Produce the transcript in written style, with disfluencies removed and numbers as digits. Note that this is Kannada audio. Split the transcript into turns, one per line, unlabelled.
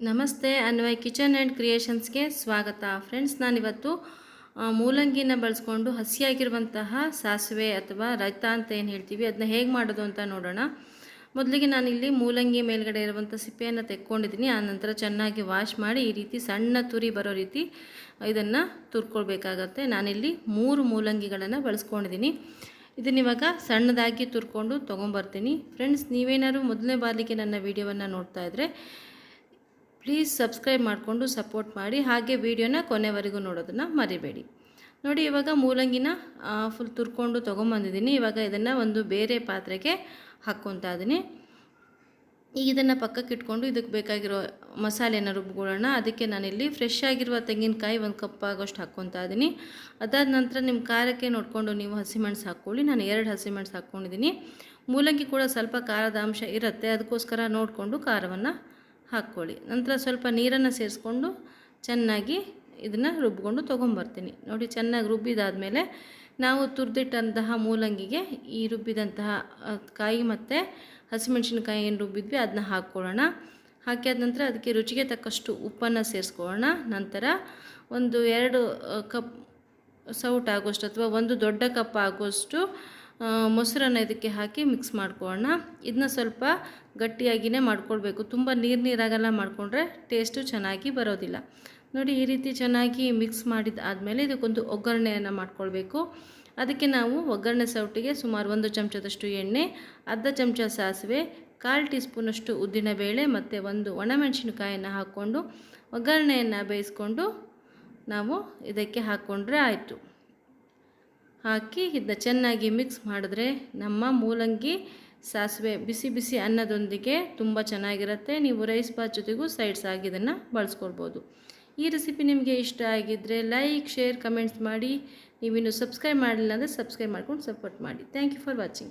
ನಮಸ್ತೆ ಅನ್ವಯ್ ಕಿಚನ್ ಆ್ಯಂಡ್ ಕ್ರಿಯೇಷನ್ಸ್ಗೆ ಸ್ವಾಗತ ಫ್ರೆಂಡ್ಸ್. ನಾನಿವತ್ತು ಮೂಲಂಗಿನ ಬಳಸ್ಕೊಂಡು ಹಸಿಯಾಗಿರುವಂತಹ ಸಾಸಿವೆ ಅಥವಾ ರೈತ ಅಂತ ಏನು ಹೇಳ್ತೀವಿ ಅದನ್ನ ಹೇಗೆ ಮಾಡೋದು ಅಂತ ನೋಡೋಣ. ಮೊದಲಿಗೆ ನಾನಿಲ್ಲಿ ಮೂಲಂಗಿ ಮೇಲ್ಗಡೆ ಇರುವಂಥ ಸಿಪ್ಪೆಯನ್ನು ತೆಕ್ಕೊಂಡಿದ್ದೀನಿ. ಆನಂತರ ಚೆನ್ನಾಗಿ ವಾಶ್ ಮಾಡಿ ಈ ರೀತಿ ಸಣ್ಣ ತುರಿ ಬರೋ ರೀತಿ ಇದನ್ನು ತುರ್ಕೊಳ್ಬೇಕಾಗತ್ತೆ. ನಾನಿಲ್ಲಿ 3 ಮೂಲಂಗಿಗಳನ್ನು ಬಳಸ್ಕೊಂಡಿದ್ದೀನಿ. ಇದನ್ನಿವಾಗ ಸಣ್ಣದಾಗಿ ತುರ್ಕೊಂಡು ತೊಗೊಂಬರ್ತೀನಿ. ಫ್ರೆಂಡ್ಸ್, ನೀವೇನಾದ್ರು ಮೊದಲನೇ ಬಾರಿಗೆ ನನ್ನ ವಿಡಿಯೋವನ್ನು ನೋಡ್ತಾ ಇದ್ದರೆ ಪ್ಲೀಸ್ ಸಬ್ಸ್ಕ್ರೈಬ್ ಮಾಡಿಕೊಂಡು ಸಪೋರ್ಟ್ ಮಾಡಿ, ಹಾಗೆ ವಿಡಿಯೋನ ಕೊನೆವರೆಗೂ ನೋಡೋದನ್ನು ಮರಿಬೇಡಿ. ನೋಡಿ, ಇವಾಗ ಮೂಲಂಗಿನ ಫುಲ್ ತುರ್ಕೊಂಡು ತೊಗೊಂಬಂದಿದ್ದೀನಿ. ಇವಾಗ ಇದನ್ನು ಒಂದು ಬೇರೆ ಪಾತ್ರೆಗೆ ಹಾಕ್ಕೊತಾ ಇದ್ದೀನಿ. ಈಗ ಇದನ್ನು ಪಕ್ಕಕ್ಕೆ ಇಟ್ಕೊಂಡು ಇದಕ್ಕೆ ಬೇಕಾಗಿರೋ ಮಸಾಲೆನ ರುಬ್ಕೊಳ್ಳೋಣ. ಅದಕ್ಕೆ ನಾನಿಲ್ಲಿ ಫ್ರೆಶ್ ಆಗಿರುವ ತೆಂಗಿನಕಾಯಿ 1 ಕಪ್ ಆಗೋಷ್ಟು ಹಾಕ್ಕೊತಾ ಇದ್ದೀನಿ. ಅದಾದ ನಂತರ ನಿಮ್ಮ ಖಾರಕ್ಕೆ ನೋಡಿಕೊಂಡು ನೀವು ಹಸಿಮೆಣಸು ಹಾಕ್ಕೊಳ್ಳಿ. ನಾನು 2 ಹಸಿಮೆಣಸು ಹಾಕ್ಕೊಂಡಿದ್ದೀನಿ. ಮೂಲಂಗಿ ಕೂಡ ಸ್ವಲ್ಪ ಖಾರದ ಅಂಶ ಇರುತ್ತೆ, ಅದಕ್ಕೋಸ್ಕರ ನೋಡಿಕೊಂಡು ಖಾರವನ್ನು ಹಾಕ್ಕೊಳ್ಳಿ. ನಂತರ ಸ್ವಲ್ಪ ನೀರನ್ನು ಸೇರಿಸ್ಕೊಂಡು ಚೆನ್ನಾಗಿ ಇದನ್ನು ರುಬ್ಕೊಂಡು ತೊಗೊಂಬರ್ತೀನಿ. ನೋಡಿ, ಚೆನ್ನಾಗಿ ರುಬ್ಬಿದಾದಮೇಲೆ ನಾವು ತುರಿದಿಟ್ಟಂತಹ ಮೂಲಂಗಿಗೆ ಈ ರುಬ್ಬಿದಂತಹ ಕಾಯಿ ಮತ್ತು ಹಸಿಮೆಣಸಿನಕಾಯಿ ಏನು ರುಬ್ಬಿದ್ವಿ ಅದನ್ನ ಹಾಕ್ಕೊಳ್ಳೋಣ. ಹಾಕಿದ ನಂತರ ಅದಕ್ಕೆ ರುಚಿಗೆ ತಕ್ಕಷ್ಟು ಉಪ್ಪನ್ನು ಸೇರಿಸ್ಕೊಳ್ಳೋಣ. ನಂತರ ಒಂದು 2 ಕಪ್ ಸೌಟ್ ಆಗೋಷ್ಟು ಅಥವಾ 1 ದೊಡ್ಡ ಕಪ್ ಆಗೋಷ್ಟು ಮೊಸರನ್ನು ಇದಕ್ಕೆ ಹಾಕಿ ಮಿಕ್ಸ್ ಮಾಡ್ಕೊಳ್ಳೋಣ. ಇದನ್ನ ಸ್ವಲ್ಪ ಗಟ್ಟಿಯಾಗಿಯೇ ಮಾಡ್ಕೊಳ್ಬೇಕು, ತುಂಬ ನೀರಾಗೆಲ್ಲ ಮಾಡಿಕೊಂಡ್ರೆ ಟೇಸ್ಟು ಚೆನ್ನಾಗಿ ಬರೋದಿಲ್ಲ. ನೋಡಿ, ಈ ರೀತಿ ಚೆನ್ನಾಗಿ ಮಿಕ್ಸ್ ಮಾಡಿದ ಆದಮೇಲೆ ಇದಕ್ಕೊಂದು ಒಗ್ಗರಣೆಯನ್ನು ಮಾಡ್ಕೊಳ್ಬೇಕು. ಅದಕ್ಕೆ ನಾವು ಒಗ್ಗರಣೆ ಸೌಟಿಗೆ ಸುಮಾರು 1 ಚಮಚದಷ್ಟು ಎಣ್ಣೆ, ಅರ್ಧ ಚಮಚ ಸಾಸಿವೆ, 1/4 ಟೀ ಸ್ಪೂನಷ್ಟು ಉದ್ದಿನಬೇಳೆ ಮತ್ತು 1 ಒಣಮೆಣಸಿನಕಾಯನ್ನು ಹಾಕ್ಕೊಂಡು ಒಗ್ಗರಣೆಯನ್ನು ಬೇಯಿಸ್ಕೊಂಡು ನಾವು ಇದಕ್ಕೆ ಹಾಕ್ಕೊಂಡ್ರೆ ಆಯಿತು. ಹಾಕಿ ಇದನ್ನ ಚೆನ್ನಾಗಿ ಮಿಕ್ಸ್ ಮಾಡಿದ್ರೆ ನಮ್ಮ ಮೂಲಂಗಿ ಸಾಸಿವೆ ಬಿಸಿ ಬಿಸಿ ಅನ್ನದೊಂದಿಗೆ ತುಂಬ ಚೆನ್ನಾಗಿರುತ್ತೆ. ನೀವು ರೈಸ್ ಬಾತ್ ಜೊತೆಗೂ ಸೈಡ್ಸ್ ಆಗಿ ಇದನ್ನು ಬಳಸ್ಕೊಳ್ಬೋದು. ಈ ರೆಸಿಪಿ ನಿಮಗೆ ಇಷ್ಟ ಆಗಿದ್ದರೆ ಲೈಕ್, ಶೇರ್, ಕಮೆಂಟ್ಸ್ ಮಾಡಿ. ನೀವಿನ್ನೂ ಸಬ್ಸ್ಕ್ರೈಬ್ ಮಾಡಲಿಲ್ಲ ಅಂದರೆ ಸಬ್ಸ್ಕ್ರೈಬ್ ಮಾಡ್ಕೊಂಡು ಸಪೋರ್ಟ್ ಮಾಡಿ. Thank you for watching.